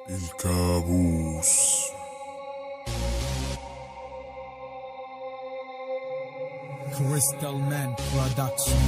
الكابوس. Crystal Man Production.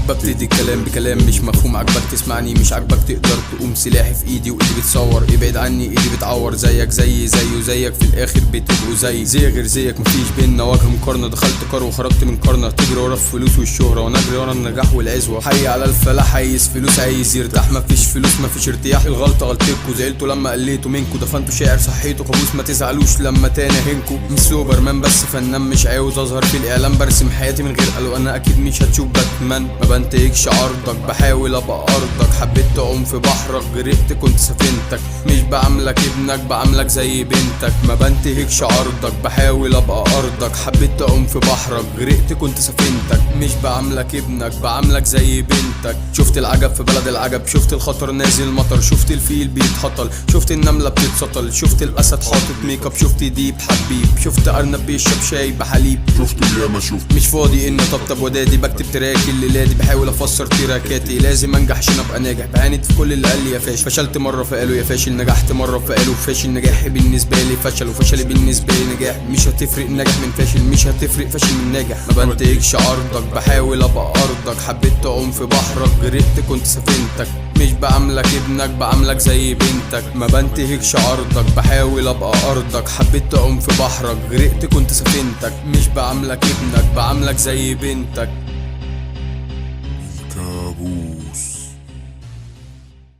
ببتدي الكلام بكلام مش مفهوم، عجبك تسمعني مش عجبك تقدر تقوم. سلاحي في ايدي وايدي بتصور، ابعد عني ايدي بتعور. زيك زيه وزيك في الاخر بتبقوا زي غير زيك، مفيش بينا وجه مقارنه. دخلت كار وخرجت من قرنه، تجري ورا الفلوس والشهره وانا اجري ورا النجاح والعزوه. حي على الفلاح عايز فلوس عايز يرتاح، مفيش فلوس مفيش ارتياح. الغلطه غلطتكوا، زعلتوا لما قليتوا منكوا، دفنتوا شاعر صحيتوا كابوس. ما تزعلوش لما تاني هنكوا، مش سوبرمان بس فنان، مش عاوز اظهر في الاعلام. برسم حياتي من غير قالوا، انا اكيد مش هتشوف باتمان. ما بنتهكش عرضك، بحاول ابقى ارضك. حبيت تعوم في بحرك غرقت كنت سفينتك، مش بعملك ابنك بعملك زي بنتك. ما بنتهكش عرضك، بحاول ابقى ارضك. حبيت تعوم في بحرك غرقت كنت سفينتك، مش بعملك ابنك بعملك زي بنتك. شفت العجب في بلد العجب، شفت الخطر نازل مطر، شفت الفيل بيتهطل، شفت النملة بتتسطل، شفت الاسد حاطط ميك اب، شفت ديب حبيب، شفت ارنب بيشرب شاي بحليب. شفت ياما شفت، مش فاضي اني طبطب ودادي، بكتب تراكي الليلادي، بحاول افسر تراكاتي. لازم انجح عشان ابقى ناجح، بعاند في كل اللي قال لي يا فاشل. فشلت مره فقالوا يا فاشل، نجحت مره فقالوا فاشل. نجاحي بالنسبه لي فشل وفشلي بالنسبه لي نجاح. مش هتفرق ناجح من فاشل، مش هتفرق فاشل من ناجح. ما بنتهكش عرضك، بحاول ابقى ارضك. حبيت تعوم في بحرك غرقت كنت سفينتك، مش بعملك ابنك بعملك زي بنتك. ما بنتهكش عرضك، بحاول ابقى ارضك. حبيت تعوم في بحرك غرقت كنت سفينتك، مش بعملك ابنك بعملك زي بنتك.